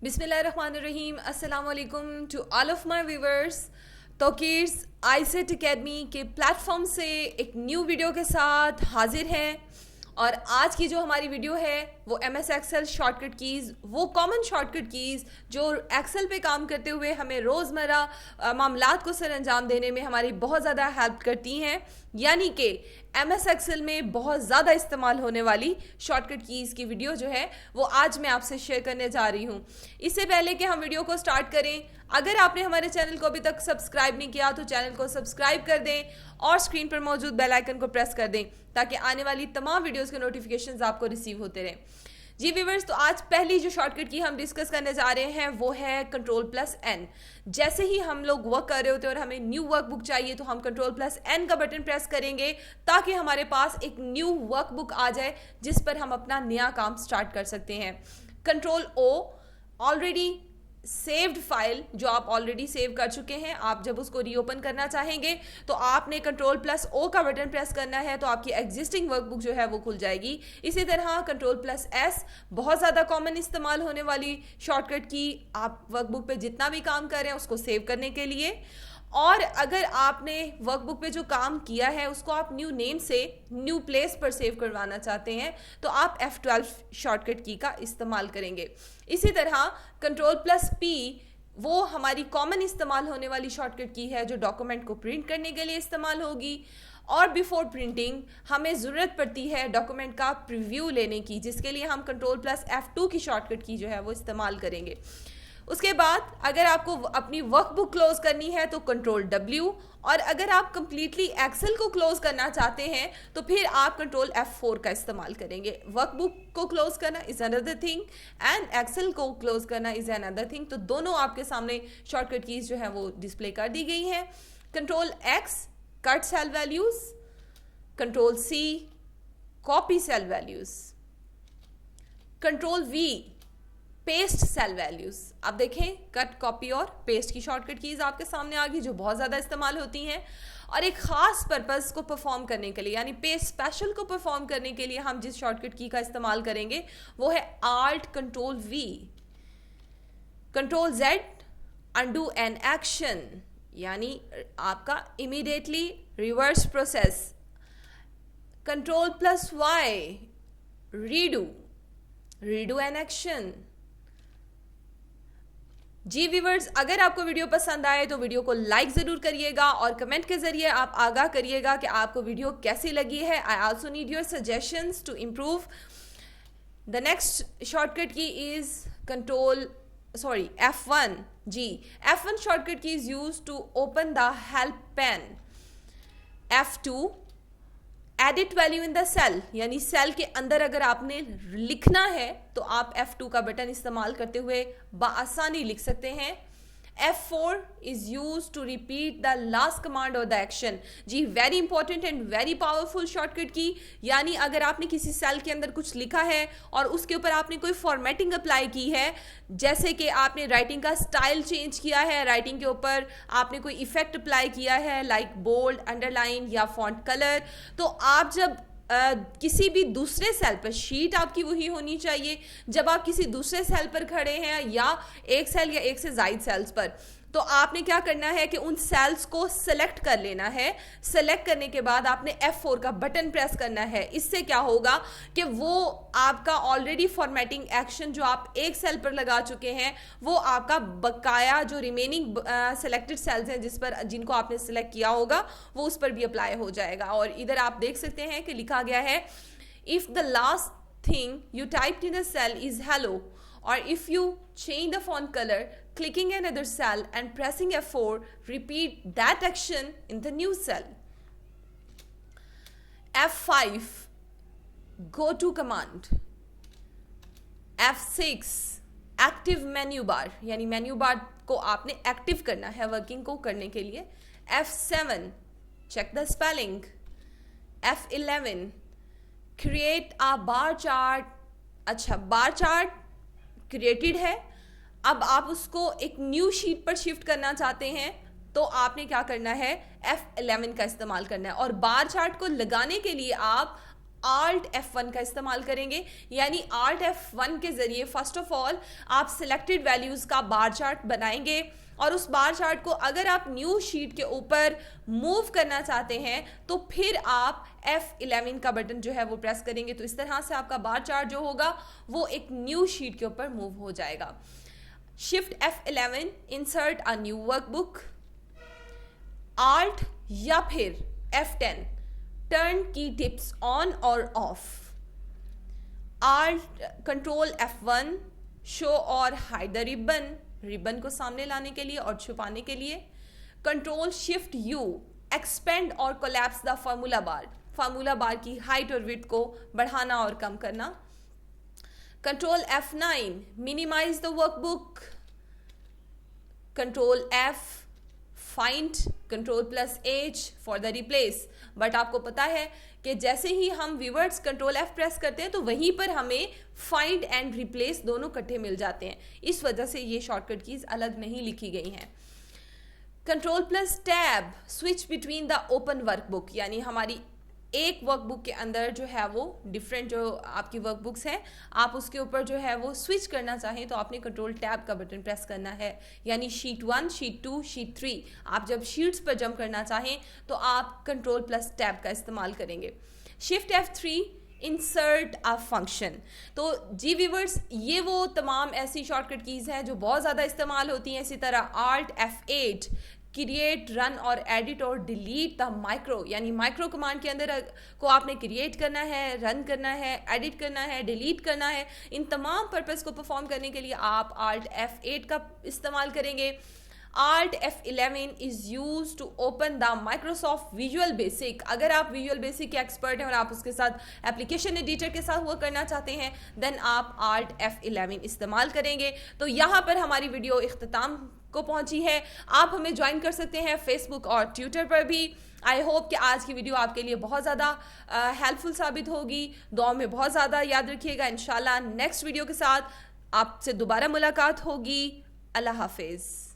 बिस्मिल्लाहिर्रहमानिर्रहीम, अस्सलाम वालेकुम to all of my viewers. तो किड्स I-CET अकेडमी के प्लेटफॉर्म से एक न्यू वीडियो के साथ हाजिर हैं और आज की जो हमारी वीडियो है वो MS एक्सेल शॉर्टकट कीज़, वो कॉमन शॉर्टकट कीज़ जो एक्सेल पे काम करते हुए हमें रोज़मर्रा मामलात को सर अंजाम देने में हमारी बहुत ज़्यादा हेल्प करती हैं, यानी कि MS एक्सेल में बहुत ज़्यादा इस्तेमाल होने वाली शॉर्टकट कीज़ की वीडियो जो है वो आज मैं आपसे शेयर करने जा रही हूँ। इससे पहले कि हम वीडियो को स्टार्ट करें, अगर आपने हमारे चैनल को अभी तक सब्सक्राइब नहीं किया तो चैनल को सब्सक्राइब कर दें और स्क्रीन पर मौजूद बेल आइकन को प्रेस कर दें ताकि आने वाली तमाम वीडियोस के नोटिफिकेशंस आपको रिसीव होते रहें। जी व्यूअर्स, तो आज पहली जो शॉर्टकट की हम डिस्कस करने जा रहे हैं वो है Ctrl+N। जैसे ही हम लोग वर्क कर रहे होते हैं और हमें न्यू वर्कबुक चाहिए तो हम Ctrl+N का बटन प्रेस करेंगे ताकि हमारे पास एक न्यू वर्कबुक आ जाए जिस पर हम अपना नया काम स्टार्ट कर सकते हैं। Ctrl+O ऑलरेडी सेव्ड फाइल जो आप ऑलरेडी सेव कर चुके हैं, आप जब उसको रीओपन करना चाहेंगे तो आपने Ctrl+O का बटन प्रेस करना है तो आपकी एग्जिस्टिंग वर्कबुक जो है वो खुल जाएगी। इसी तरह Ctrl+S बहुत ज़्यादा कॉमन इस्तेमाल होने वाली शॉर्टकट की, आप वर्कबुक पे जितना भी काम कर रहे हैं उसको सेव करने के लिए। और अगर आपने वर्कबुक पे जो काम किया है उसको आप न्यू नेम से न्यू प्लेस पर सेव करवाना चाहते हैं तो आप F12 शॉर्टकट की का इस्तेमाल करेंगे। इसी तरह Ctrl+P वो हमारी कॉमन इस्तेमाल होने वाली शॉर्टकट की है जो डॉक्यूमेंट को प्रिंट करने के लिए इस्तेमाल होगी। और बिफोर प्रिंटिंग हमें ज़रूरत पड़ती है डॉक्यूमेंट का प्रीव्यू लेने की, जिसके लिए हम Ctrl+F2 की शॉर्टकट की जो है वो इस्तेमाल करेंगे। उसके बाद अगर आपको अपनी वर्कबुक क्लोज करनी है तो Ctrl+W, और अगर आप कंप्लीटली एक्सेल को क्लोज करना चाहते हैं तो फिर आप Ctrl+F4 का इस्तेमाल करेंगे। वर्कबुक को क्लोज करना is another thing and Excel को क्लोज करना इज अनदर थिंग। तो दोनों आपके सामने शॉर्टकट कीज जो है वो डिस्प्ले कर दी गई हैं। Ctrl+X cut cell values, Ctrl+C copy cell values, Ctrl+V paste cell values. आप देखें कट, कॉपी और पेस्ट की शॉर्टकट कीज आपके सामने आ गई जो बहुत ज़्यादा इस्तेमाल होती हैं और एक ख़ास पर्पस को परफॉर्म करने के लिए, यानी पेस्ट स्पेशल को परफॉर्म करने के लिए हम जिस शॉर्टकट की का इस्तेमाल करेंगे वो है Alt Ctrl+V। Ctrl+Z undo N action, यानी आपका immediately reverse process. Ctrl+Y redo an action. जी व्यूवर्स, अगर आपको वीडियो पसंद आए तो वीडियो को लाइक ज़रूर करिएगा और कमेंट के ज़रिए आप आगाह करिएगा कि आपको वीडियो कैसी लगी है। I also need your suggestions to improve. The next shortcut key is F1। जी, F1 shortcut key is use to open the help pane. F2 edit value in the cell, यानी सेल के अंदर अगर आपने लिखना है तो आप F2 का बटन इस्तेमाल करते हुए बआसानी लिख सकते हैं। F4 is use to repeat the last command और द एक्शन। जी, very important and very powerful shortcut key, यानी अगर आपने किसी सेल के अंदर कुछ लिखा है और उसके ऊपर आपने कोई फॉर्मेटिंग अप्लाई की है, जैसे कि आपने राइटिंग का स्टाइल चेंज किया है, राइटिंग के ऊपर आपने कोई इफेक्ट अप्लाई किया है लाइक बोल्ड, अंडरलाइन या फॉन्ट कलर, तो आप जब किसी भी दूसरे सेल पर, शीट आपकी वही होनी चाहिए, जब आप किसी दूसरे सेल पर खड़े हैं या एक सेल या एक से ज़ायद सेल्स पर, तो आपने क्या करना है कि उन सेल्स को सेलेक्ट कर लेना है। सेलेक्ट करने के बाद आपने F4 का बटन प्रेस करना है। इससे क्या होगा कि वो आपका ऑलरेडी फॉर्मेटिंग एक्शन जो आप एक सेल पर लगा चुके हैं वो आपका बकाया जो रिमेनिंग सेलेक्टेड सेल्स हैं जिनको आपने सेलेक्ट किया होगा वो उस पर भी अप्लाई हो जाएगा। और इधर आप देख सकते हैं कि लिखा गया है if the last thing you typed in the cell is hello, or if you change the font color, clicking another cell and pressing F4, repeat that action in the new cell. F5 go to command। F6 active menu bar, यानी menu bar को आपने active करना है working को करने के लिए। F7 check the spelling। F11 create a bar chart। अच्छा, बार चार्ट क्रिएटेड है, अब आप उसको एक न्यू शीट पर शिफ्ट करना चाहते हैं तो आपने क्या करना है F11 का इस्तेमाल करना है। और बार चार्ट को लगाने के लिए आप Alt F1 का इस्तेमाल करेंगे, यानी Alt F1 के ज़रिए फर्स्ट ऑफ ऑल आप सिलेक्टेड वैल्यूज़ का बार चार्ट बनाएंगे और उस बार चार्ट को अगर आप न्यू शीट के ऊपर मूव करना चाहते हैं तो फिर आप F11 का बटन जो है वो प्रेस करेंगे। तो इस तरह से आपका बार चार्ट जो होगा वो एक न्यू शीट के ऊपर मूव हो जाएगा। Shift F11, insert a new workbook, Alt या फिर F10, turn key tips on और off, Alt control F1, show और हाइड द रिबन को सामने लाने के लिए और छुपाने के लिए, कंट्रोल शिफ्ट U, एक्सपेंड और कोलैप्स द फार्मूला बार की हाइट और विड्थ को बढ़ाना और कम करना, control F9, minimize the workbook, control F, find, control +H for the replace. But आपको पता है कि जैसे ही हम व्यूवर्स कंट्रोल F प्रेस करते हैं तो वहीं पर हमें फाइंड एंड रिप्लेस दोनों इकट्ठे मिल जाते हैं, इस वजह से ये शॉर्टकट कीज अलग नहीं लिखी गई हैं। Control +Tab, switch between the open workbook, यानी हमारी एक वर्कबुक के अंदर जो है वो डिफरेंट जो आपकी वर्कबुक्स हैं, आप उसके ऊपर जो है वो स्विच करना चाहें तो आपने कंट्रोल टैब का बटन प्रेस करना है, यानी शीट 1, शीट 2, शीट 3। आप जब शीट्स पर जंप करना चाहें तो आप कंट्रोल +Tab का इस्तेमाल करेंगे। Shift F3, insert a function. तो जी व्यूवर्स, ये वो तमाम ऐसी शॉर्टकट कीज़ हैं जो बहुत ज़्यादा इस्तेमाल होती हैं। इसी तरह Alt F8, क्रिएट, रन और एडिट और डिलीट द माइक्रो, यानी माइक्रो कमांड के अंदर को आपने क्रिएट करना है, रन करना है, एडिट करना है, डिलीट करना है। इन तमाम पर्पस को परफॉर्म करने के लिए आप Alt F8 का इस्तेमाल करेंगे। Alt F11 is use to open the Microsoft Visual Basic. अगर आप विजुअल बेसिक के एक्सपर्ट हैं और आप उसके साथ एप्लीकेशन एडिटर के साथ वर्क करना चाहते हैं देन आप Alt F11 इस्तेमाल करेंगे। तो यहाँ पर हमारी वीडियो इख्तिताम को पहुंची है। आप हमें ज्वाइन कर सकते हैं फेसबुक और ट्विटर पर भी। आई होप कि आज की वीडियो आपके लिए बहुत ज़्यादा हेल्पफुल साबित होगी। दुआ में बहुत ज़्यादा याद रखिएगा। इंशाल्लाह नेक्स्ट वीडियो के साथ आपसे दोबारा मुलाकात होगी। अल्लाह हाफिज़।